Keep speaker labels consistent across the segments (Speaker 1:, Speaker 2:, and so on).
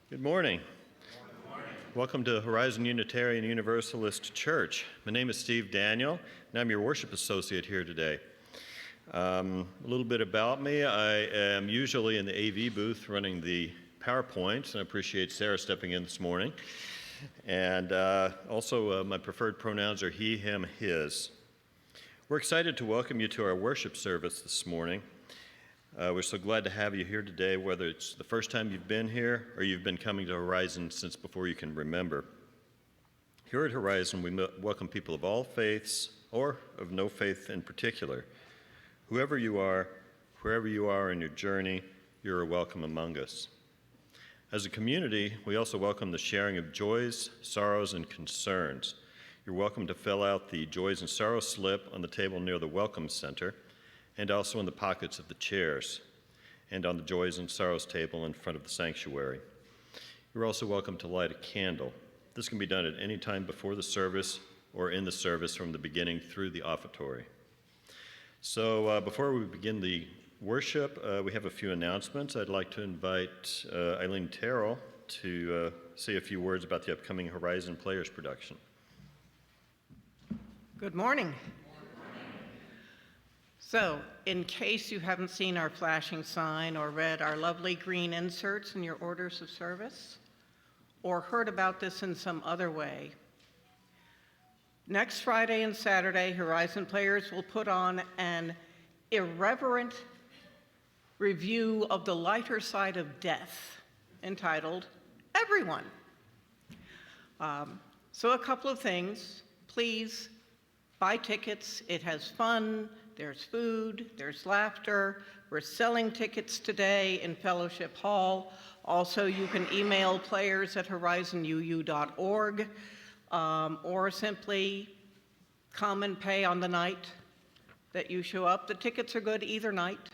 Speaker 1: Good morning. Welcome to Horizon Unitarian Universalist Church. My name is Steve Daniel, and I'm your worship associate here today. A little bit about me. I am usually in the AV booth running the PowerPoints, and I appreciate Sarah stepping in this morning. And also, my preferred pronouns are he, him, his. We're excited to welcome you to our worship service this morning. We're so glad to have you here today, whether it's the first time you've been here or you've been coming to Horizon since before you can remember. Here at Horizon, we welcome people of all faiths or of no faith in particular. Whoever you are, wherever you are in your journey, you're welcome among us. As a community, we also welcome the sharing of joys, sorrows, and concerns. You're welcome to fill out the joys and sorrows slip on the table near the Welcome Center, and also in the pockets of the chairs, and on the joys and sorrows table in front of the sanctuary. You're also welcome to light a candle. This can be done at any time before the service or in the service from the beginning through the offertory. So before we begin the worship, we have a few announcements. I'd like to invite Eileen Terrell to say a few words about the upcoming Horizon Players production.
Speaker 2: Good morning. So, in case you haven't seen our flashing sign or read our lovely green inserts in your orders of service, or heard about this in some other way, next Friday and Saturday, Horizon Players will put on an irreverent review of the lighter side of death, entitled Everyone. So a couple of things. Please buy tickets. It has fun. There's food, there's laughter. We're selling tickets today in Fellowship Hall. Also, you can email players@horizonuu.org or simply come and pay on the night that you show up. The tickets are good either night.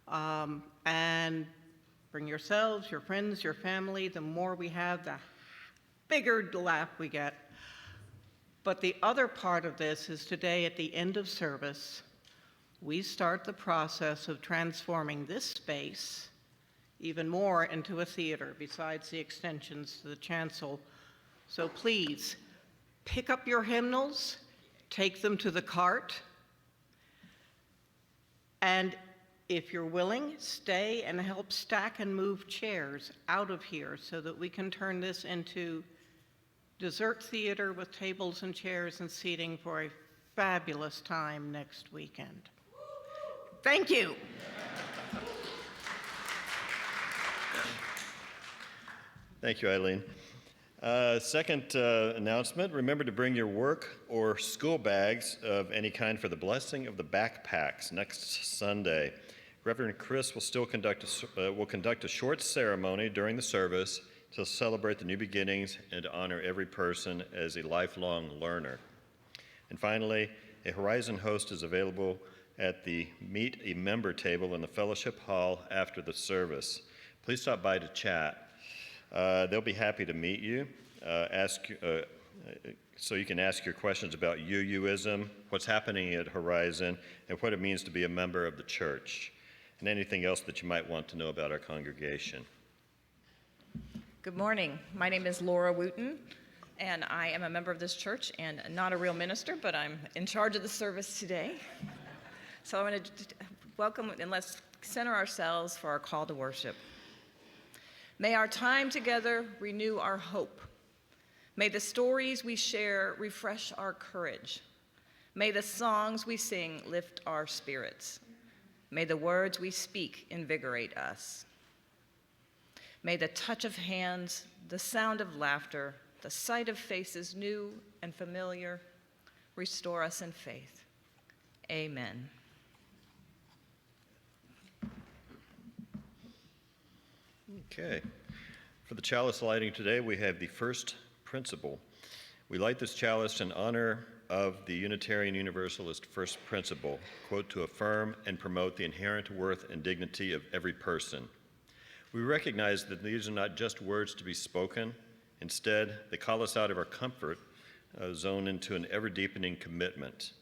Speaker 2: And bring yourselves, your friends, your family. The more we have, the bigger the laugh we get. But the other part of this is today at the end of service, we start the process of transforming this space even more into a theater besides the extensions to the chancel. So please, pick up your hymnals, take them to the cart, and if you're willing, stay and help stack and move chairs out of here so that we can turn this into dessert theater with tables and chairs and seating for a fabulous time next weekend. Thank you.
Speaker 1: Thank you, Eileen. Second announcement, remember to bring your work or school bags of any kind for the blessing of the backpacks next Sunday. Reverend Chris will conduct a short ceremony during the service to celebrate the new beginnings and to honor every person as a lifelong learner. And finally, a Horizon host is available at the Meet a Member table in the Fellowship Hall after the service. Please stop by to chat. They'll be happy to meet you, so you can ask your questions about UUism, what's happening at Horizon, and what it means to be a member of the church, and anything else that you might want to know about our congregation.
Speaker 3: Good morning. My name is Laura Wooten, and I am a member of this church and not a real minister, but I'm in charge of the service today. So I want to welcome and let's center ourselves for our call to worship. May our time together renew our hope. May the stories we share refresh our courage. May the songs we sing lift our spirits. May the words we speak invigorate us. May the touch of hands, the sound of laughter, the sight of faces new and familiar restore us in faith. Amen.
Speaker 1: Okay. For the chalice lighting today, we have the first principle. We light this chalice in honor of the Unitarian Universalist first principle, quote, to affirm and promote the inherent worth and dignity of every person. We recognize that these are not just words to be spoken. Instead, they call us out of our comfort zone into an ever-deepening commitment,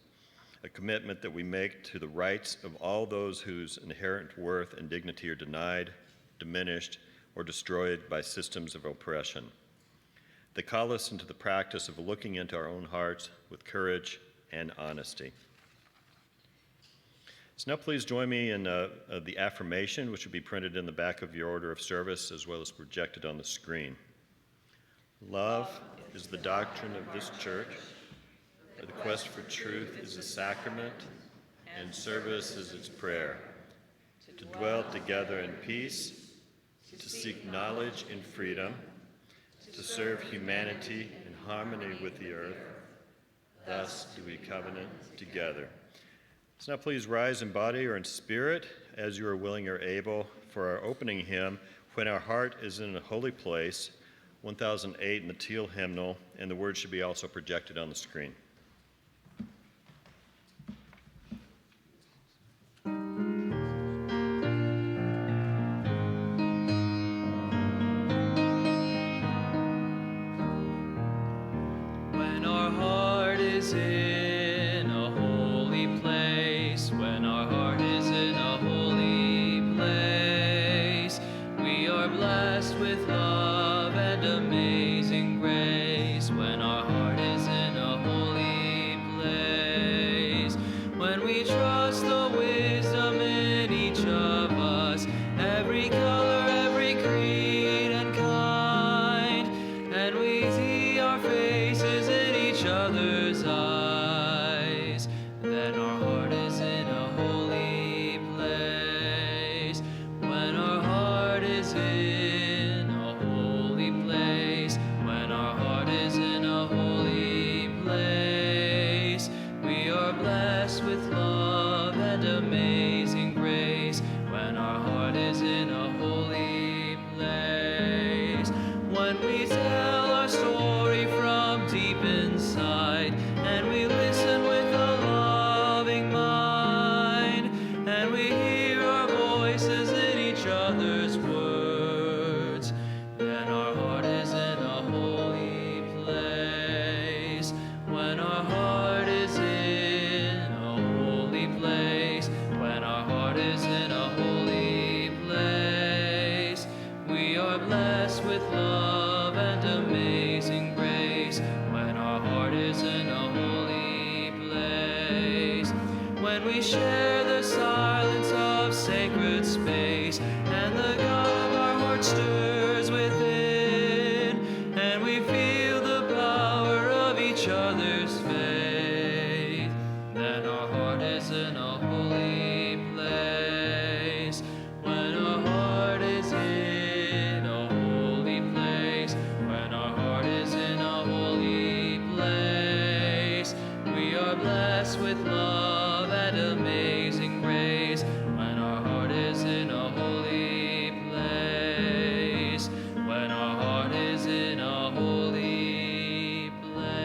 Speaker 1: a commitment that we make to the rights of all those whose inherent worth and dignity are denied, diminished, or destroyed by systems of oppression. They call us into the practice of looking into our own hearts with courage and honesty. So now please join me in the affirmation, which will be printed in the back of your order of service as well as projected on the screen. Love is the doctrine of this church. The quest for truth is a sacrament, and service is its prayer. To dwell together in peace, to seek knowledge in freedom, to serve humanity in harmony with the earth. Thus do we covenant together. So now please rise in body or in spirit as you are willing or able for our opening hymn, When Our Heart is in a Holy Place, 1008 in the teal hymnal, and the words should be also projected on the screen.
Speaker 4: When our heart is in a holy place, when our heart is in a holy place, we are blessed with love and amazing grace. When our heart is in a holy place, when we trust the wisdom in each of us, every color, every creed and kind, and we see our faces in each other's eyes, then our heart is in a holy place. When our heart is in a holy place, when our heart is in a holy place, we are blessed with love and amazing grace. When our heart is in a holy place, when we tell our story from deep inside, and we listen with a loving mind, and we hear our voices in each other's words, then our heart is in a holy place. When our heart is in a holy place, when our heart is in a holy place, we are blessed with love and amazing grace. When our heart is in a holy place, when we share the silence of sacred space, and the God of our heart stirs within, and we feel the power of each other's faith, then our heart is in a holy place. When our heart is in a holy place, when our heart is in a holy place, we are blessed with love and amazing grace. When our heart is in a holy place, when our heart is in a holy place.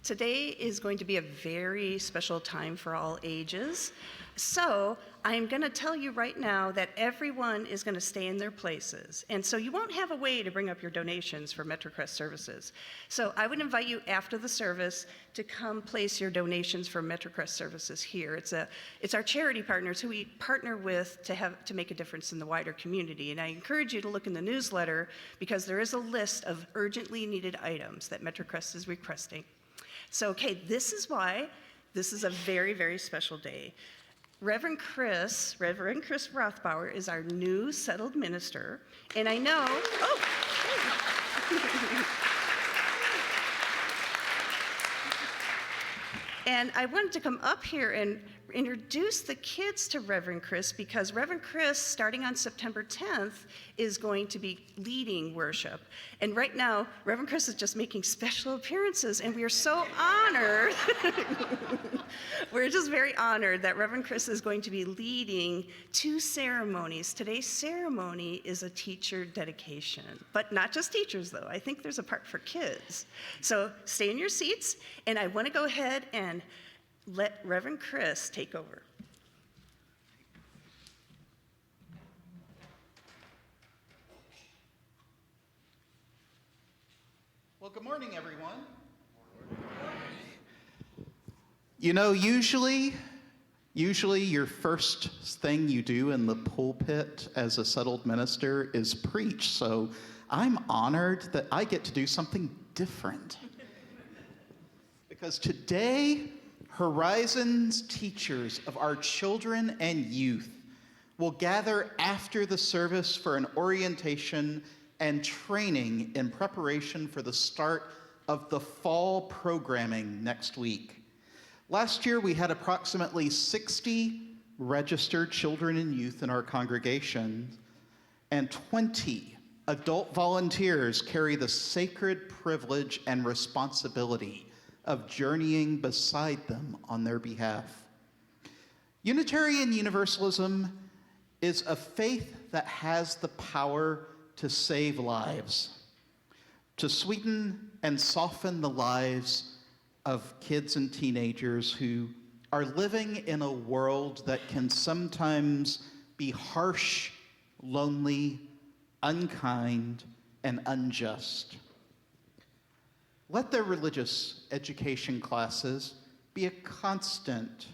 Speaker 5: Today is going to be a very special time for all ages. So I'm going to tell you right now that everyone is going to stay in their places. And so you won't have a way to bring up your donations for MetroCrest services. So I would invite you after the service to come place your donations for MetroCrest services here. It's our charity partners who we partner with to make a difference in the wider community. And I encourage you to look in the newsletter because there is a list of urgently needed items that MetroCrest is requesting. So, okay, this is why this is a very, very special day. Reverend Chris Rothbauer is our new settled minister, and I know, and I wanted to come up here and introduce the kids to Reverend Chris because Reverend Chris, starting on September 10th, is going to be leading worship. And right now, Reverend Chris is just making special appearances, and we are so honored. We're just very honored that Reverend Chris is going to be leading 2 ceremonies. Today's ceremony is a teacher dedication, but not just teachers, though. I think there's a part for kids. So stay in your seats, and I want to go ahead and let Reverend Chris take over.
Speaker 6: Well, good morning, everyone. You know, usually Usually your first thing you do in the pulpit as a settled minister is preach, so I'm honored that I get to do something different. Because today, Horizon's teachers of our children and youth will gather after the service for an orientation and training in preparation for the start of the fall programming next week. Last year, we had approximately 60 registered children and youth in our congregation, and 20 adult volunteers carry the sacred privilege and responsibility of journeying beside them on their behalf. Unitarian Universalism is a faith that has the power to save lives, to sweeten and soften the lives of kids and teenagers who are living in a world that can sometimes be harsh, lonely, unkind, and unjust. Let their religious education classes be a constant,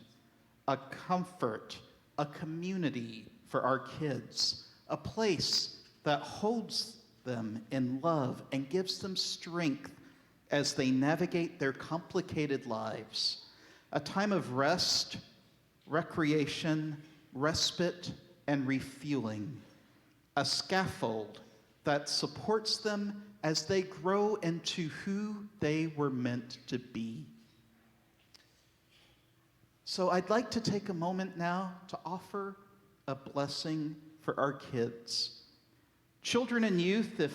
Speaker 6: a comfort, a community for our kids, a place that holds them in love and gives them strength as they navigate their complicated lives, a time of rest, recreation, respite, and refueling, a scaffold that supports them as they grow into who they were meant to be. So I'd like to take a moment now to offer a blessing for our kids. Children and youth, if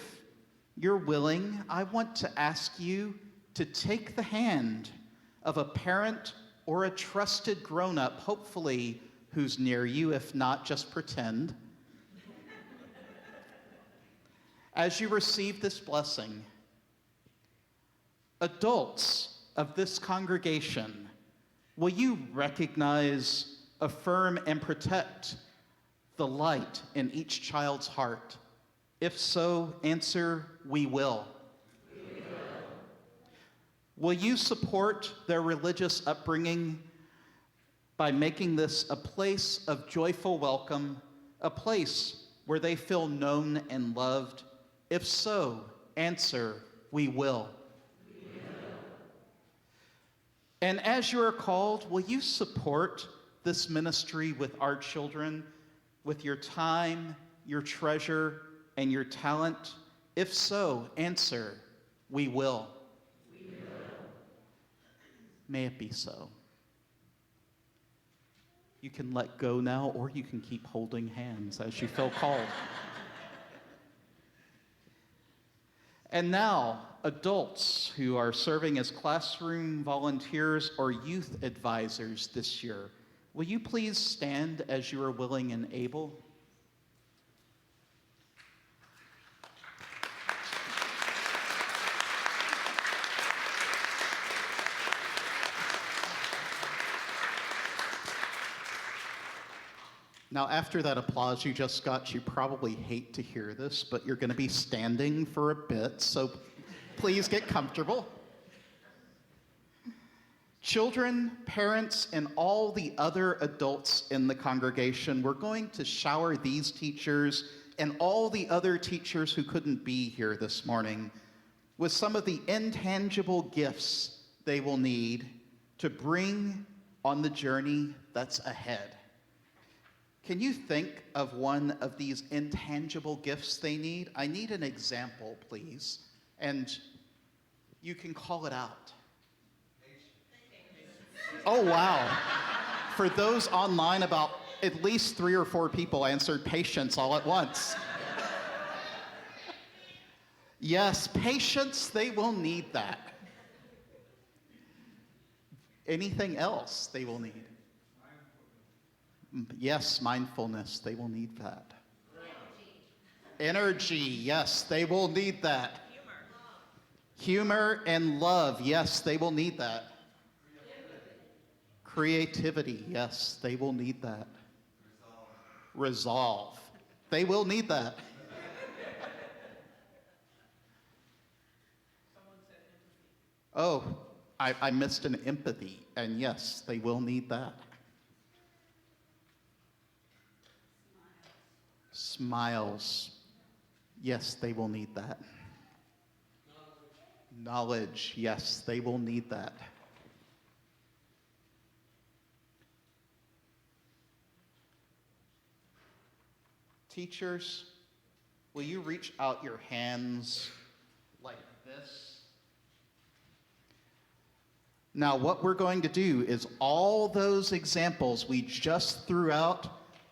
Speaker 6: you're willing, I want to ask you to take the hand of a parent or a trusted grown-up, hopefully who's near you, if not, just pretend. As you receive this blessing, adults of this congregation, will you recognize, affirm, and protect the light in each child's heart? If so, answer, we will. We will. Will you support their religious upbringing by making this a place of joyful welcome, a place where they feel known and loved? If so, answer, we will. We will. And as you are called, will you support this ministry with our children, with your time, your treasure, and your talent? If so, answer, we will. We will. May it be so. You can let go now, or you can keep holding hands as you feel called. And now, adults who are serving as classroom volunteers or youth advisors this year, will you please stand as you are willing and able? Now, after that applause you just got, you probably hate to hear this, but you're going to be standing for a bit, so please get comfortable. Children, parents, and all the other adults in the congregation, we're going to shower these teachers and all the other teachers who couldn't be here this morning with some of the intangible gifts they will need to bring on the journey that's ahead. Can you think of one of these intangible gifts they need? I need an example, please, and you can call it out. Oh, wow. For those online, about at least 3 or 4 people answered patience all at once. Yes, patience, they will need that. Anything else they will need? Yes, mindfulness, they will need that. Energy, yes, they will need that. Humor and love, yes, they will need that. Creativity, yes, they will need that. Resolve, they will need that. Oh, I missed an empathy, and yes, they will need that. Smiles. Yes, they will need that. Knowledge. Yes, they will need that. Teachers, will you reach out your hands like this? Now, what we're going to do is all those examples we just threw out,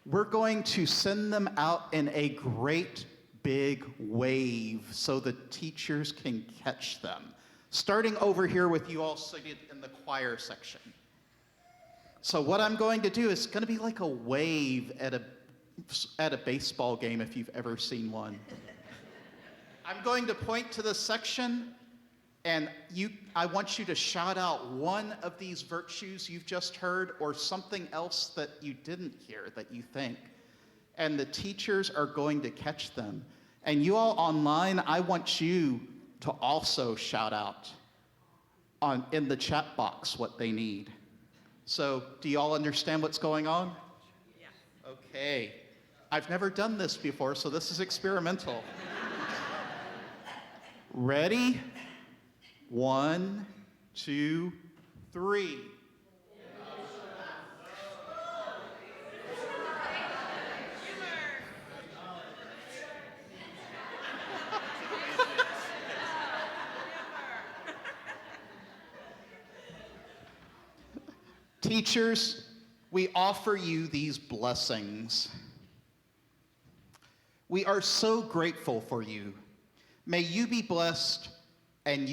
Speaker 6: we're going to send them out in a great big wave so the teachers can catch them. Starting over here with you all seated in the choir section. So what I'm going to do is going to be like a wave at a baseball game, if you've ever seen one. I'm going to point to the section, and I want you to shout out one of these virtues you've just heard or something else that you didn't hear that you think. And the teachers are going to catch them. And you all online, I want you to also shout out in the chat box what they need. So, do you all understand what's going on? Yeah. Okay. I've never done this before, so this is experimental. Ready? 1, 2, 3. Teachers, we offer you these blessings. We are so grateful for you. May you be blessed, and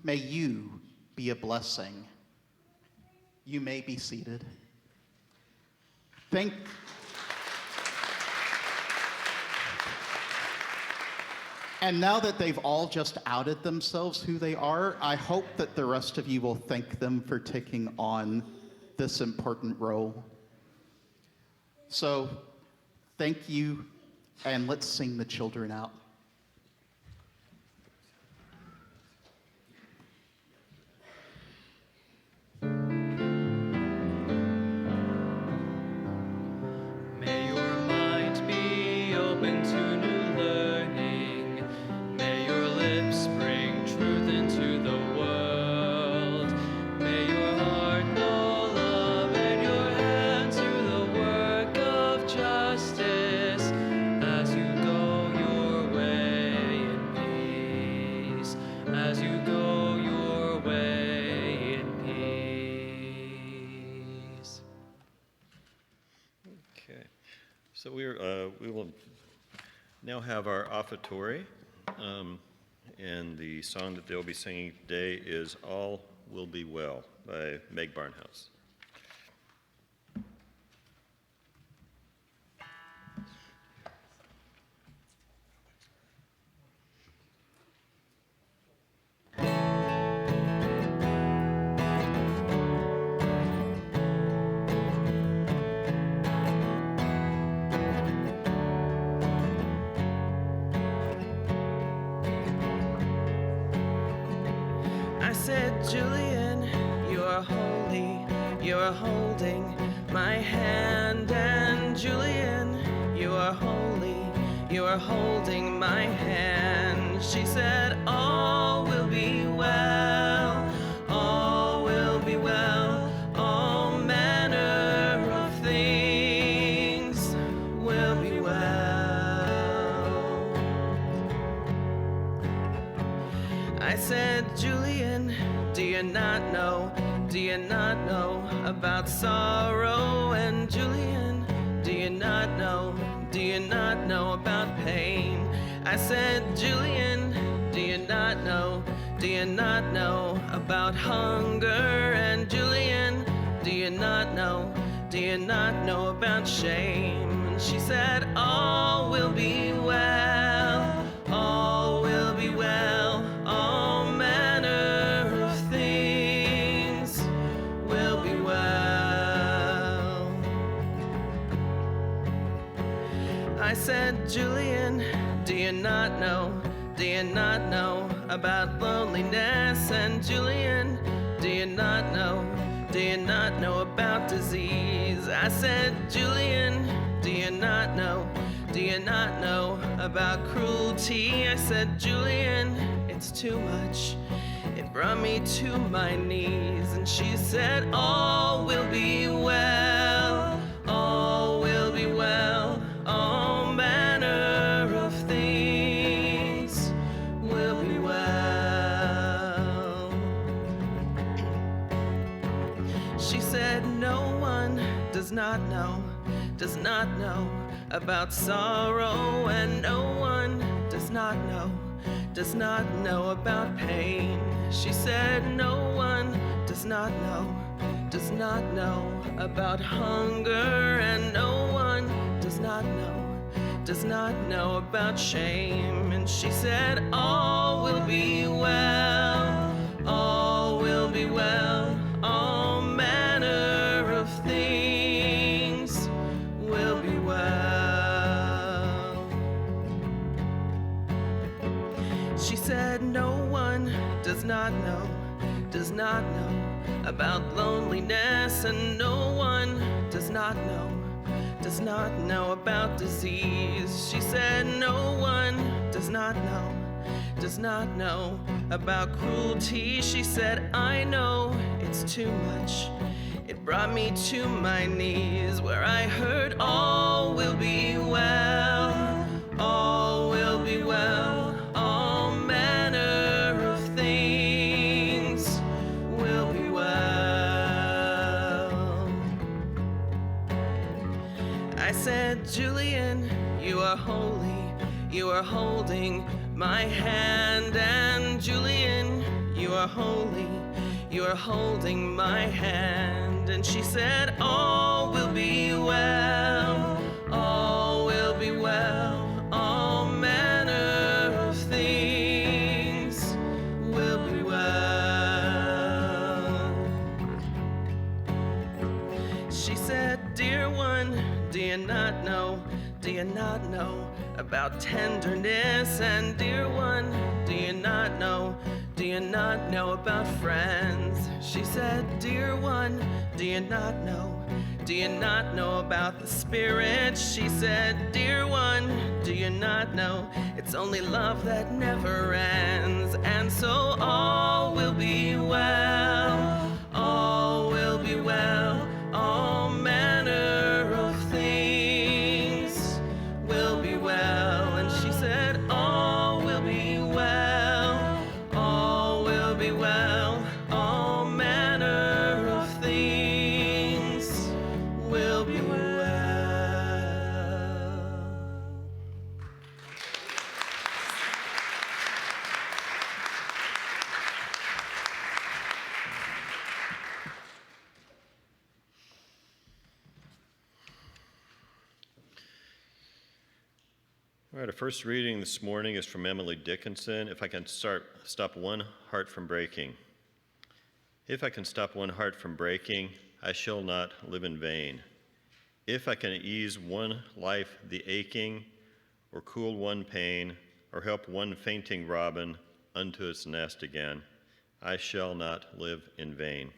Speaker 6: may you be a blessing. You may be seated. And now that they've all just outed themselves who they are, I hope that the rest of you will thank them for taking on this important role. So, thank you, and let's sing the children out.
Speaker 4: May your mind be open to new learning. May your lips bring truth into the world. May your heart know love and your hands do the work of justice as you go your way in peace. As you go your way in peace.
Speaker 1: Okay, so we will now have our offertory, and the song that they'll be singing today is "All Will Be Well" by Meg Barnhouse.
Speaker 7: I said, Julian, you are holy, you are holding my hand. And Julian, you are holy, you are holding my hand. She said, all will be well, all will be well, all manner of things will be well. I said, Julian, do you not know about sorrow? And Julian, do you not know about pain? I said, Julian, do you not know about hunger? And Julian, do you not know about shame? And she said, all will be well, all will be well, all manner of things will be well. I said, Julian, do you not know about loneliness? And Julian, do you not know about disease? I said, Julian, do you not do you not know about cruelty? I said, Julian, it's too much. It brought me to my knees. And she said, all will be well, all will be well, all manner of things will be well. She said, no one does not know about sorrow, and no one does not know about pain. She said, no one does not know about hunger, and no one does not know about shame. And she said, all will be well, all will be well, all manner of things will be well. She said, no one does not know about loneliness, and no one does not know about disease. She said, no one does not know about cruelty. She said, I know it's too much. It brought me to my knees, where I heard all will be well, all will be well, all manner of things will be well. I said, Julian, you are holy, you are holding my hand, and Julian, you are holy, you are holding my hand. And she said, all will be well, all will be well, all manner of things will be well. She said, dear one, do you not know about tenderness? And dear one, do you not know about friends? She said, dear one, do you not know about the Spirit? She said, dear one, do you not know it's only love that never ends? And so all will be well, all will be well, all manner of things will be well. And she said, all will be well, all will be well, all manner of things will be well.
Speaker 1: All right, our first reading this morning is from Emily Dickinson. If I can stop one heart from breaking. If I can stop one heart from breaking, I shall not live in vain. If I can ease one life the aching, or cool one pain, or help one fainting robin unto its nest again, I shall not live in vain.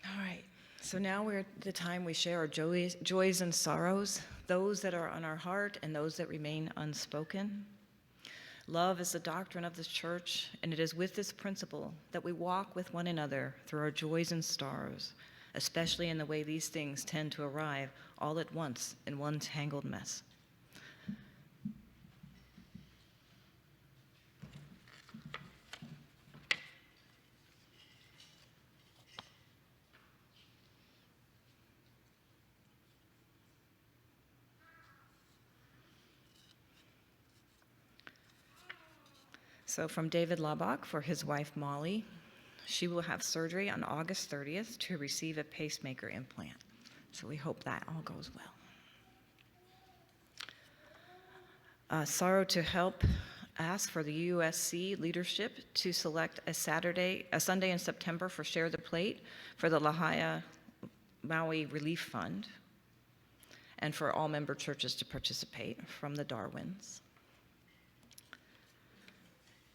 Speaker 3: All right, so now we're at the time we share our joys and sorrows, those that are on our heart and those that remain unspoken. Love is the doctrine of this church, and it is with this principle that we walk with one another through our joys and sorrows, especially in the way these things tend to arrive all at once in one tangled mess. So from David Labach for his wife Molly, she will have surgery on August 30th to receive a pacemaker implant. So we hope that all goes well. Sorrow to Help ask for the USC leadership to select a Sunday in September for Share the Plate for the Lahaina Maui Relief Fund, and for all member churches to participate from the Darwins.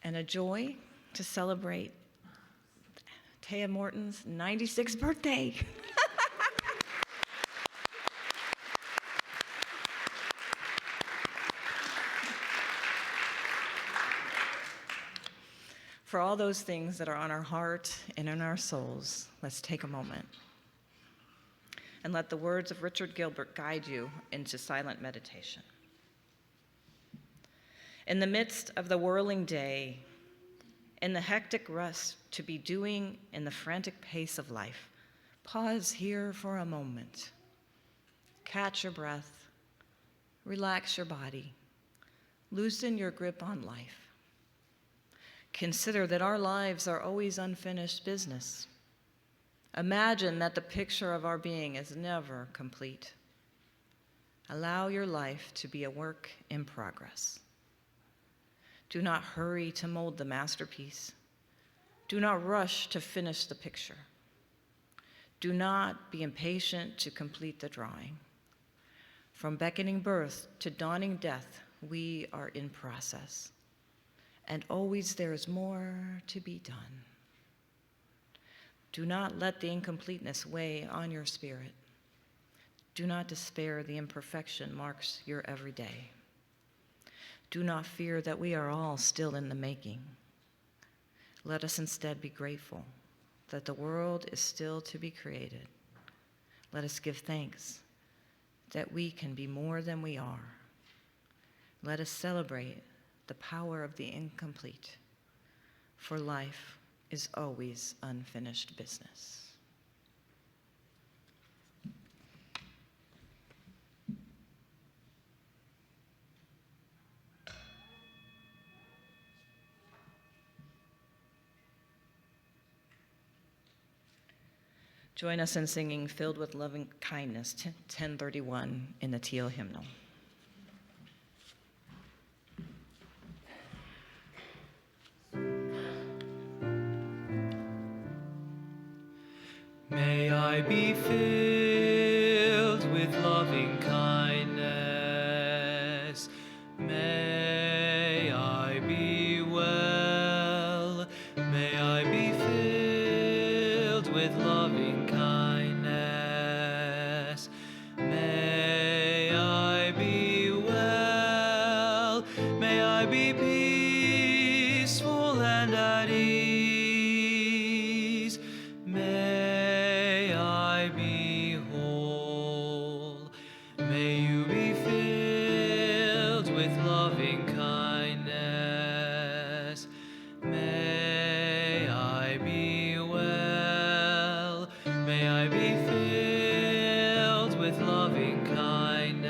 Speaker 3: And a joy to celebrate Taya Morton's 96th birthday. For all those things that are on our heart and in our souls, let's take a moment and let the words of Richard Gilbert guide you into silent meditation. In the midst of the whirling day, in the hectic rush to be doing in the frantic pace of life, pause here for a moment. Catch your breath, relax your body, loosen your grip on life. Consider that our lives are always unfinished business. Imagine that the picture of our being is never complete. Allow your life to be a work in progress. Do not hurry to mold the masterpiece. Do not rush to finish the picture. Do not be impatient to complete the drawing. From beckoning birth to dawning death, we are in process. And always there is more to be done. Do not let the incompleteness weigh on your spirit. Do not despair the imperfection marks your every day. Do not fear that we are all still in the making. Let us instead be grateful that the world is still to be created. Let us give thanks that we can be more than we are. Let us celebrate the power of the incomplete, for life is always unfinished business. Join us in singing Filled with Loving Kindness, 1031 in the Teal hymnal.
Speaker 4: May I be filled with loving kindness. May I be well. May I be filled with loving kindness. May I be well. May I be peaceful and at ease. May I be whole. May you be filled with loving kindness. May I be well. May I be filled with loving kindness.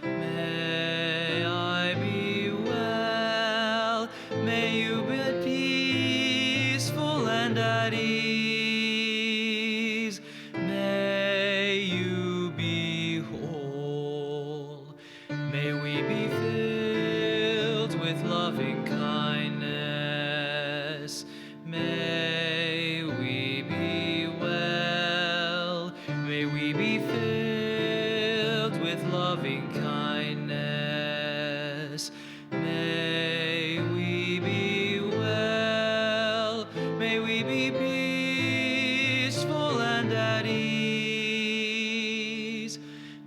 Speaker 4: May I be well. May you be peaceful and at ease. May you be whole. May we be filled with loving kindness. May we be well. May we be filled with loving kindness. May we be well. May we be peaceful and at ease.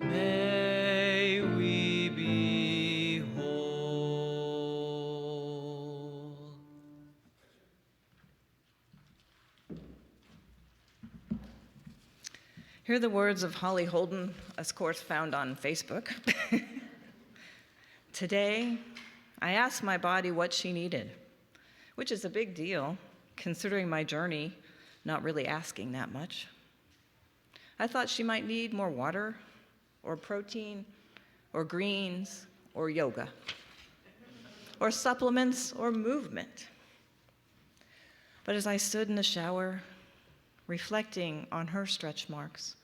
Speaker 4: May we be whole.
Speaker 3: Hear the words of Holly Holden, of course found on Facebook. Today, I asked my body what she needed, which is a big deal, considering my journey, not really asking that much. I thought she might need more water, or protein, or greens, or yoga, or supplements, or movement. But as I stood in the shower, reflecting on her stretch marks,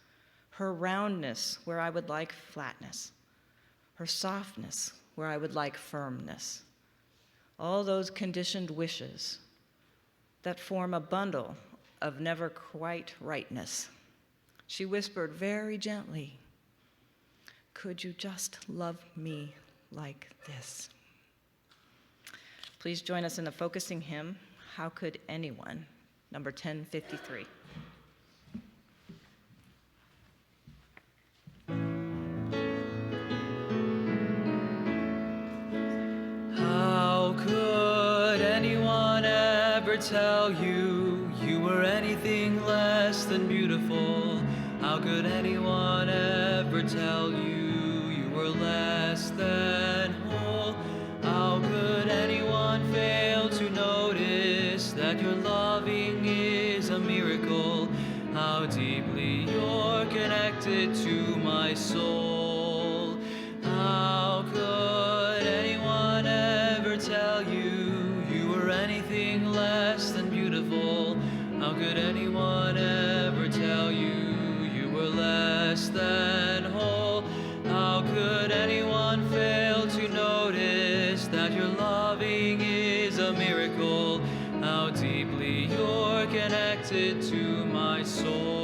Speaker 3: her roundness where I would like flatness, her softness where I would like firmness, all those conditioned wishes that form a bundle of never quite rightness, she whispered very gently, "Could you just love me like this?" Please join us in the focusing hymn, How Could Anyone, number 1053.
Speaker 4: How could anyone ever tell you you were anything less than beautiful? How could anyone ever tell you you were less than whole? How could anyone fail to notice that your loving is a miracle? How deeply you're connected to my soul. How could anyone ever tell you you were anything less than beautiful? How could anyone ever tell you you were less than whole? How could anyone fail to notice that your loving is a miracle? How deeply you're connected to my soul.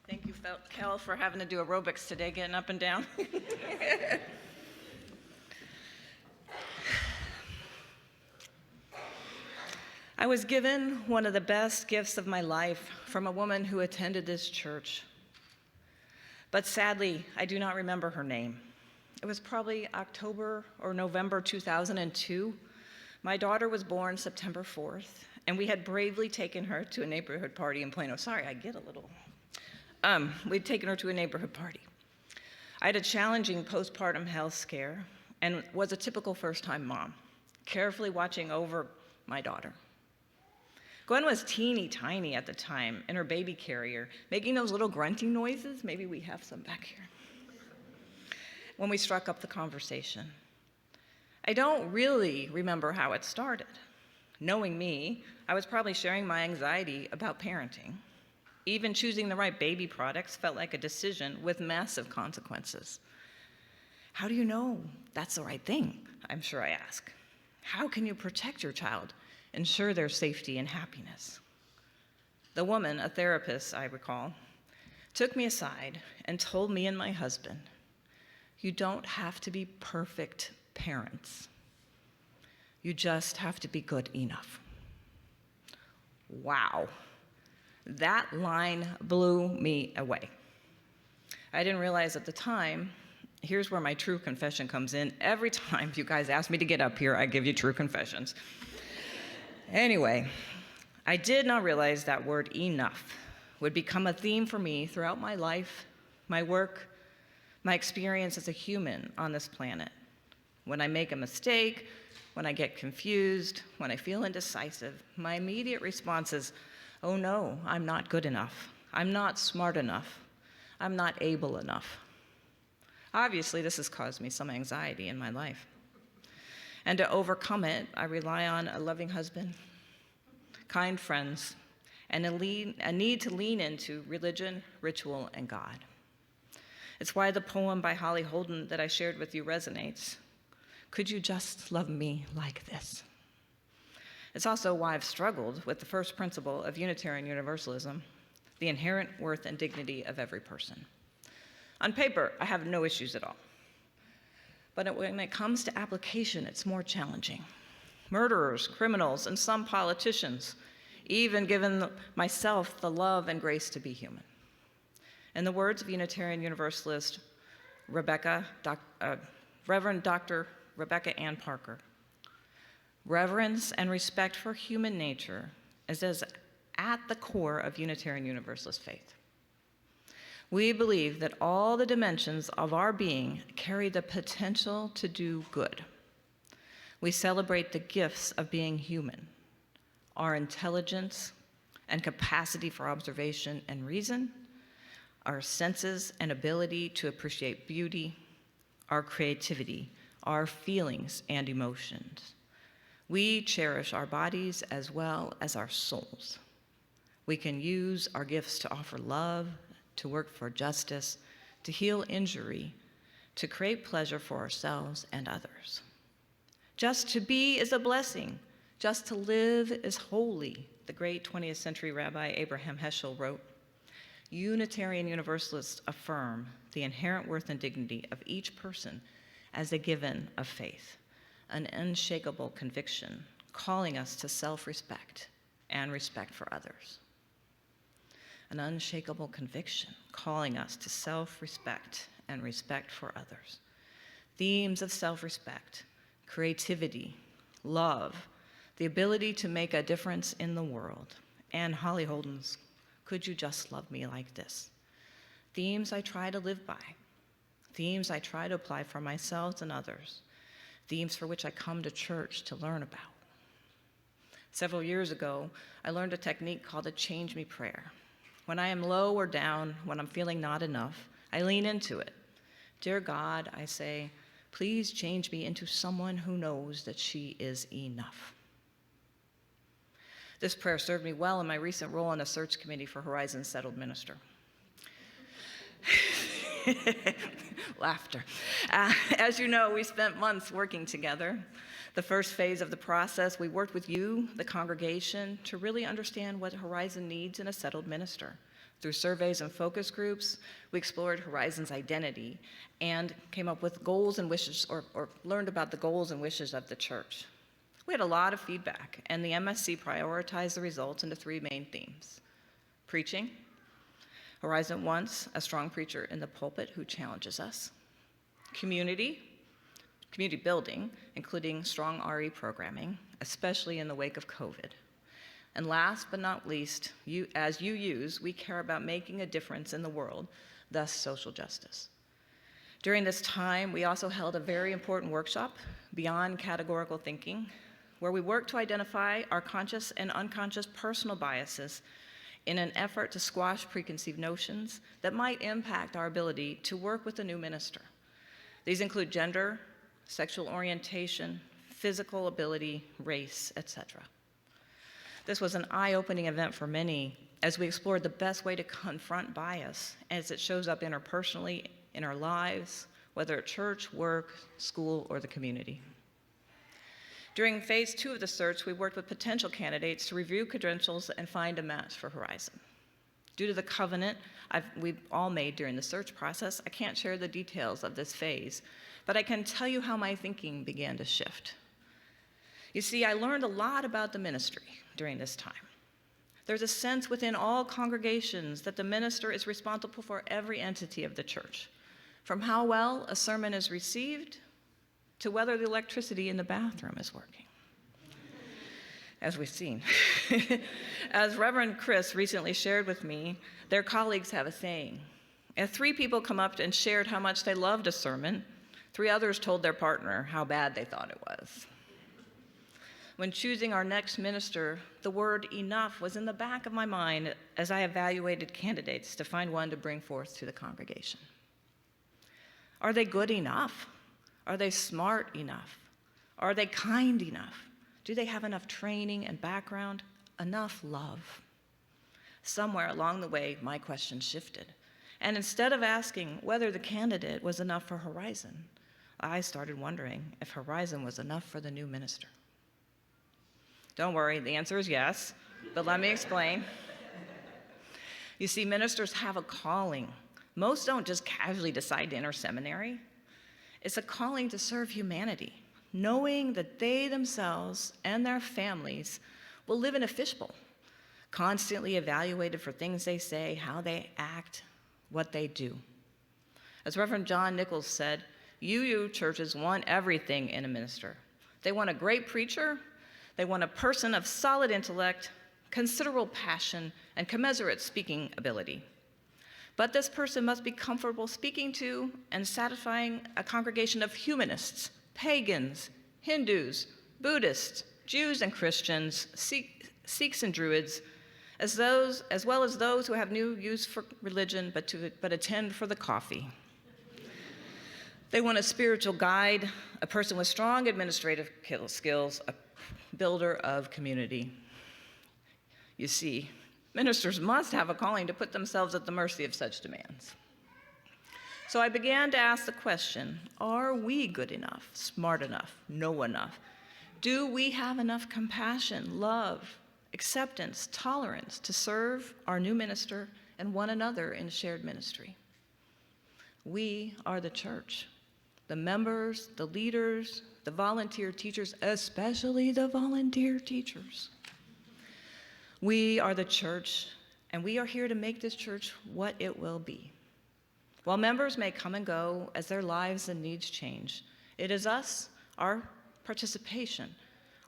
Speaker 3: Thank you, Kel, for having to do aerobics today, getting up and down. I was given one of the best gifts of my life from a woman who attended this church. But sadly, I do not remember her name. It was probably October or November 2002. My daughter was born September 4th, and we had bravely taken her to a neighborhood party in Plano. Sorry, I get a little. We'd taken her to a neighborhood party. I had a challenging postpartum health scare and was a typical first-time mom, carefully watching over my daughter. Gwen was teeny tiny at the time in her baby carrier, making those little grunting noises. Maybe we have some back here. When we struck up the conversation. I don't really remember how it started. Knowing me, I was probably sharing my anxiety about parenting. Even choosing the right baby products felt like a decision with massive consequences. How do you know that's the right thing? I'm sure I ask. How can you protect your child, ensure their safety and happiness? The woman, a therapist I recall, took me aside and told me and my husband, you don't have to be perfect parents. You just have to be good enough. Wow. That line blew me away. I didn't realize at the time, here's where my true confession comes in. Every time you guys ask me to get up here, I give you true confessions. Anyway, I did not realize that word enough would become a theme for me throughout my life, my work, my experience as a human on this planet. When I make a mistake, when I get confused, when I feel indecisive, my immediate response is, oh no, I'm not good enough. I'm not smart enough. I'm not able enough. Obviously, this has caused me some anxiety in my life. And to overcome it, I rely on a loving husband, kind friends, and a need to lean into religion, ritual, and God. It's why the poem by Holly Holden that I shared with you resonates. Could you just love me like this? It's also why I've struggled with the first principle of Unitarian Universalism, the inherent worth and dignity of every person. On paper, I have no issues at all. But when it comes to application, it's more challenging. Murderers, criminals, and some politicians, even given myself the love and grace to be human. In the words of Unitarian Universalist Reverend Dr. Rebecca Ann Parker, reverence and respect for human nature is at the core of Unitarian Universalist faith. We believe that all the dimensions of our being carry the potential to do good. We celebrate the gifts of being human, our intelligence and capacity for observation and reason, our senses and ability to appreciate beauty, our creativity, our feelings and emotions. We cherish our bodies as well as our souls. We can use our gifts to offer love, to work for justice, to heal injury, to create pleasure for ourselves and others. Just to be is a blessing. Just to live is holy, the great 20th century Rabbi Abraham Heschel wrote. Unitarian Universalists affirm the inherent worth and dignity of each person as a given of faith, an unshakable conviction calling us to self-respect and respect for others. An unshakable conviction calling us to self-respect and respect for others. Themes of self-respect, creativity, love, the ability to make a difference in the world, and Holly Holden's Could You Just Love Me Like This? Themes I try to live by, themes I try to apply for myself and others, themes for which I come to church to learn about. Several years ago, I learned a technique called a Change Me prayer. When I am low or down, when I'm feeling not enough, I lean into it. Dear God, I say, please change me into someone who knows that she is enough. This prayer served me well in my recent role on the search committee for Horizon's settled minister. Laughter. As you know, we spent months working together. The first phase of the process, we worked with you, the congregation, to really understand what Horizon needs in a settled minister. Through surveys and focus groups, we explored Horizon's identity and came up with goals and wishes, or learned about the goals and wishes of the church. We had a lot of feedback, and the MSC prioritized the results into 3 main themes. Preaching. Horizon wants a strong preacher in the pulpit who challenges us. Community building, including strong RE programming, especially in the wake of COVID. And last but not least, as you use, we care about making a difference in the world, thus social justice. During this time, we also held a very important workshop, Beyond Categorical Thinking, where we worked to identify our conscious and unconscious personal biases in an effort to squash preconceived notions that might impact our ability to work with a new minister. These include gender, sexual orientation, physical ability, race, etc. This was an eye-opening event for many as we explored the best way to confront bias as it shows up interpersonally in our lives, whether at church, work, school, or the community. During phase 2 of the search, we worked with potential candidates to review credentials and find a match for Horizon. Due to the covenant we've all made during the search process, I can't share the details of this phase, but I can tell you how my thinking began to shift. You see, I learned a lot about the ministry during this time. There's a sense within all congregations that the minister is responsible for every entity of the church, from how well a sermon is received to whether the electricity in the bathroom is working, as we've seen. As Reverend Chris recently shared with me, their colleagues have a saying. If 3 people come up and shared how much they loved a sermon, 3 others told their partner how bad they thought it was. When choosing our next minister, the word enough was in the back of my mind as I evaluated candidates to find one to bring forth to the congregation. Are they good enough? Are they smart enough? Are they kind enough? Do they have enough training and background? Enough love? Somewhere along the way, my question shifted. And instead of asking whether the candidate was enough for Horizon, I started wondering if Horizon was enough for the new minister. Don't worry, the answer is yes, but let me explain. You see, ministers have a calling. Most don't just casually decide to enter seminary. It's a calling to serve humanity, knowing that they themselves and their families will live in a fishbowl, constantly evaluated for things they say, how they act, what they do. As Reverend John Nichols said, UU churches want everything in a minister. They want a great preacher, they want a person of solid intellect, considerable passion, and commensurate speaking ability. But this person must be comfortable speaking to and satisfying a congregation of humanists, pagans, Hindus, Buddhists, Jews and Christians, Sikhs and Druids, as well as those who have no use for religion but attend for the coffee. They want a spiritual guide, a person with strong administrative skills, a builder of community. You see, ministers must have a calling to put themselves at the mercy of such demands. So I began to ask the question, are we good enough, smart enough, know enough? Do we have enough compassion, love, acceptance, tolerance to serve our new minister and one another in shared ministry? We are the church, the members, the leaders, the volunteer teachers, especially the volunteer teachers. We are the church, and we are here to make this church what it will be. While members may come and go as their lives and needs change, it is us, our participation,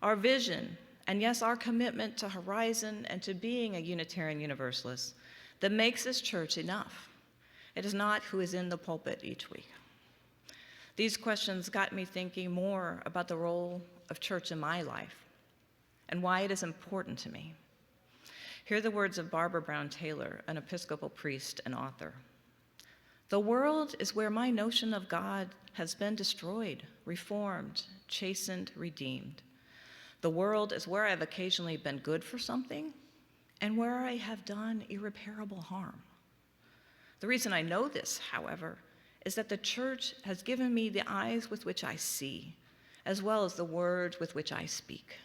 Speaker 3: our vision, and yes, our commitment to Horizon and to being a Unitarian Universalist that makes this church enough. It is not who is in the pulpit each week. These questions got me thinking more about the role of church in my life and why it is important to me. Hear the words of Barbara Brown Taylor, an Episcopal priest and author. The world is where my notion of God has been destroyed, reformed, chastened, redeemed. The world is where I've occasionally been good for something and where I have done irreparable harm. The reason I know this, however, is that the church has given me the eyes with which I see, as well as the words with which I speak.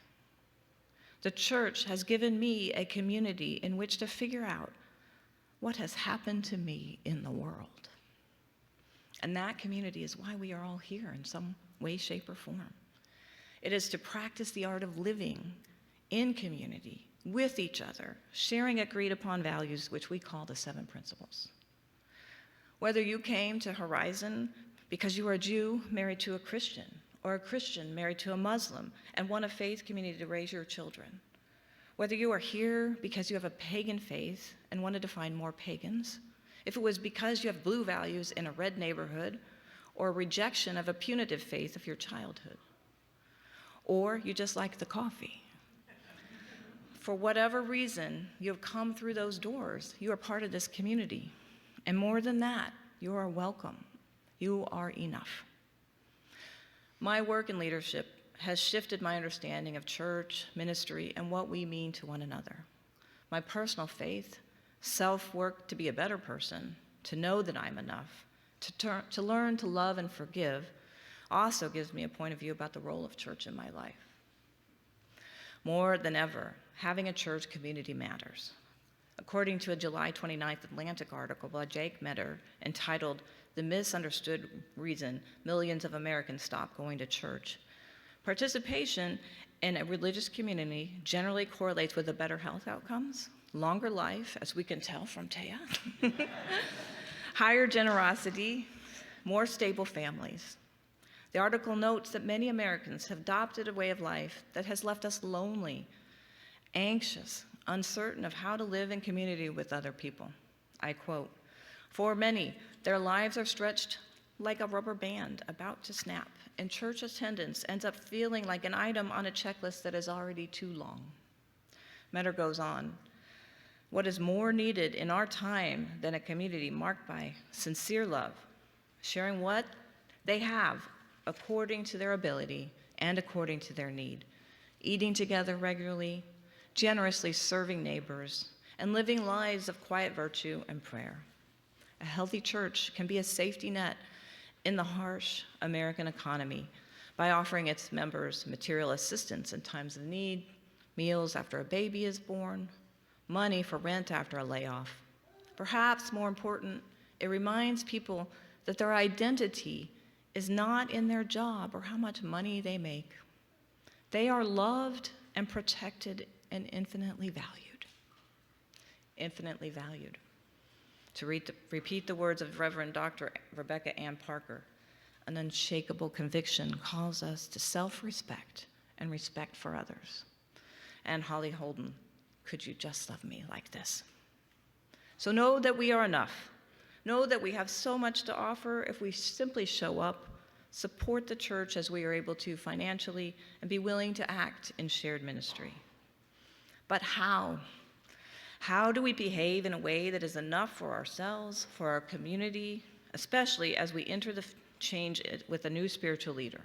Speaker 3: The church has given me a community in which to figure out what has happened to me in the world. And that community is why we are all here in some way, shape, or form. It is to practice the art of living in community with each other, sharing agreed upon values, which we call the 7 principles. Whether you came to Horizon because you are a Jew married to a Christian, or a Christian married to a Muslim and want a faith community to raise your children, whether you are here because you have a pagan faith and wanted to find more pagans, if it was because you have blue values in a red neighborhood, or a rejection of a punitive faith of your childhood, or you just like the coffee. For whatever reason you have come through those doors, you are part of this community. And more than that, you are welcome. You are enough. My work in leadership has shifted my understanding of church, ministry, and what we mean to one another. My personal faith, self-work to be a better person, to know that I'm enough, to learn to love and forgive, also gives me a point of view about the role of church in my life. More than ever, having a church community matters. According to a July 29th Atlantic article by Jake Metter entitled "The Misunderstood Reason Millions of Americans Stop Going to Church," participation in a religious community generally correlates with the better health outcomes, longer life, as we can tell from Taya, higher generosity, more stable families. The article notes that many Americans have adopted a way of life that has left us lonely, anxious, uncertain of how to live in community with other people. I quote, "For many, their lives are stretched like a rubber band about to snap, and church attendance ends up feeling like an item on a checklist that is already too long." Metter goes on, "What is more needed in our time than a community marked by sincere love, sharing what they have according to their ability and according to their need, eating together regularly, generously serving neighbors, and living lives of quiet virtue and prayer. A healthy church can be a safety net in the harsh American economy by offering its members material assistance in times of need, meals after a baby is born, money for rent after a layoff. Perhaps more important, it reminds people that their identity is not in their job or how much money they make. They are loved and protected and infinitely valued. Infinitely valued. To repeat the words of Reverend Dr. Rebecca Ann Parker, an unshakable conviction calls us to self-respect and respect for others. And Holly Holden, could you just love me like this? So know that we are enough. Know that we have so much to offer if we simply show up, support the church as we are able to financially, and be willing to act in shared ministry. But how? How do we behave in a way that is enough for ourselves, for our community, especially as we enter the change with a new spiritual leader?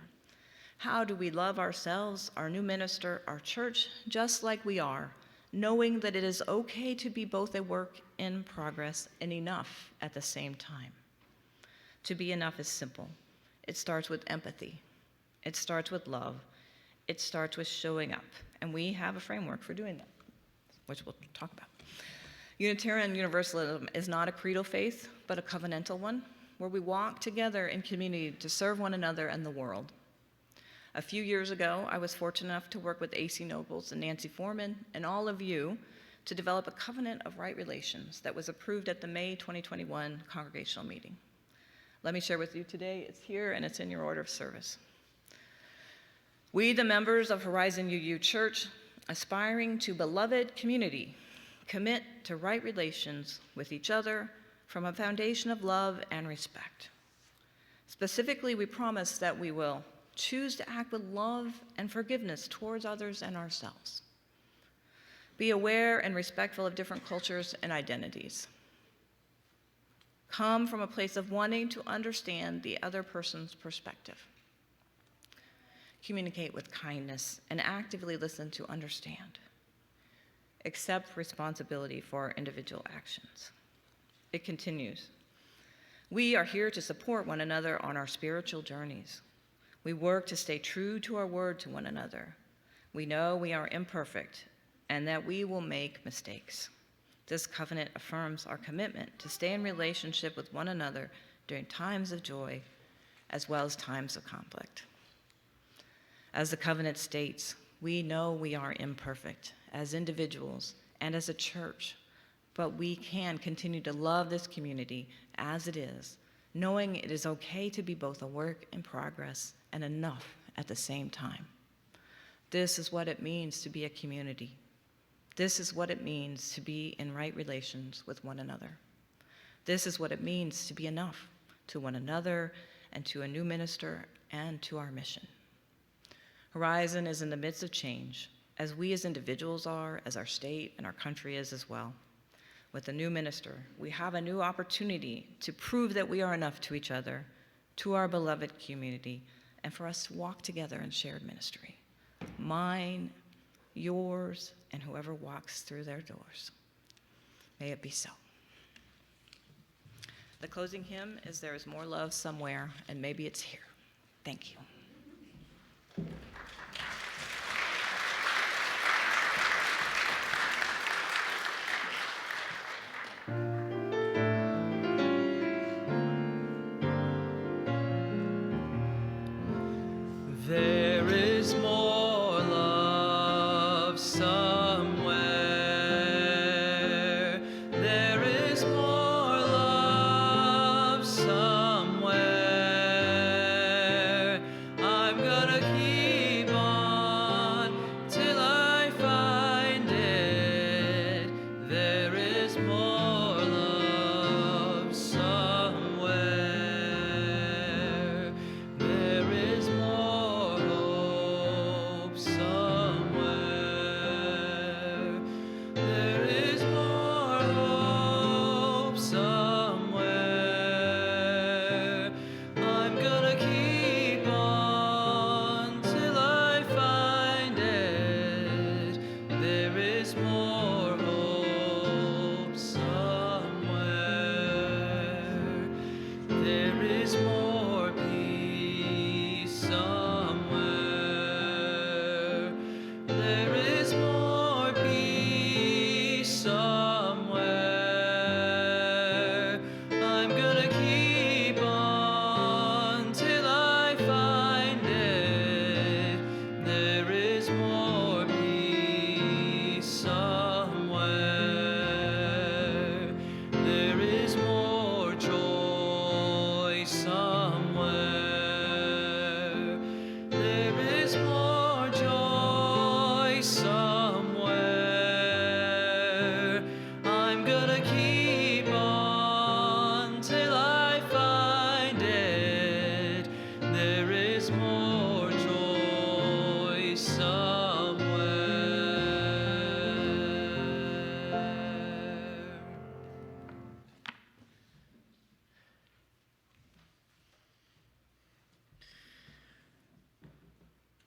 Speaker 3: How do we love ourselves, our new minister, our church, just like we are, knowing that it is okay to be both a work in progress and enough at the same time? To be enough is simple. It starts with empathy. It starts with love. It starts with showing up. And we have a framework for doing that, which we'll talk about. Unitarian Universalism is not a creedal faith, but a covenantal one, where we walk together in community to serve one another and the world. A few years ago, I was fortunate enough to work with A.C. Nobles and Nancy Foreman and all of you to develop a covenant of right relations that was approved at the May 2021 congregational meeting. Let me share with you today. It's here and it's in your order of service. We, the members of Horizon UU Church, aspiring to beloved community, commit to right relations with each other from a foundation of love and respect. Specifically, we promise that we will choose to act with love and forgiveness towards others and ourselves. Be aware and respectful of different cultures and identities. Come from a place of wanting to understand the other person's perspective. Communicate with kindness and actively listen to understand. Accept responsibility for our individual actions. It continues. We are here to support one another on our spiritual journeys. We work to stay true to our word to one another. We know we are imperfect and that we will make mistakes. This covenant affirms our commitment to stay in relationship with one another during times of joy as well as times of conflict. As the covenant states, we know we are imperfect as individuals and as a church, but we can continue to love this community as it is, knowing it is okay to be both a work in progress and enough at the same time. This is what it means to be a community. This is what it means to be in right relations with one another. This is what it means to be enough to one another and to a new minister and to our mission. Horizon is in the midst of change, as we as individuals are, as our state and our country is as well. With a new minister, we have a new opportunity to prove that we are enough to each other, to our beloved community, and for us to walk together in shared ministry. Mine, yours, and whoever walks through their doors. May it be so. The closing hymn is There Is More Love Somewhere, and maybe it's here. Thank you.
Speaker 4: There is more love somewhere. There is more love somewhere. I'm gonna keep on till I find it. There is more love somewhere. There is more hope somewhere. There is more hope somewhere. I'm gonna keep on till I find it. There is more hope somewhere. There is more peace somewhere. There is more peace somewhere. I'm gonna keep on till I find it. There is more peace somewhere. There is more joy somewhere. There is more joy somewhere. I'm gonna keep on till I find it. There is more joy somewhere.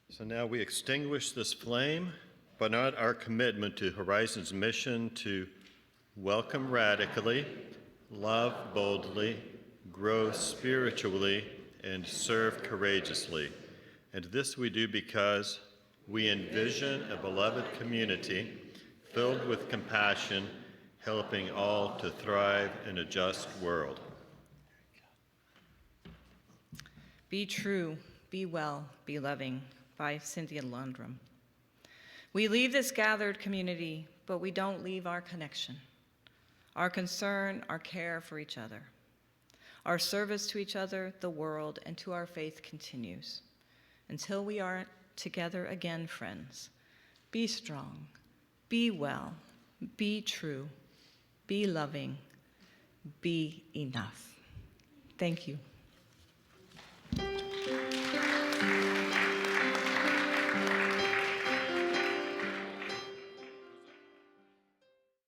Speaker 1: So now we extinguish this flame, but not our commitment to Horizon's mission to welcome radically, love boldly, grow spiritually, and serve courageously. And this we do because we envision a beloved community filled with compassion, helping all to thrive in a just world.
Speaker 3: Be true, be well, be loving, by Cynthia Lundrum. We leave this gathered community, but we don't leave our connection, our concern, our care for each other. Our service to each other, the world, and to our faith continues. Until we are together again, friends, be strong, be well, be true, be loving, be enough. Thank you.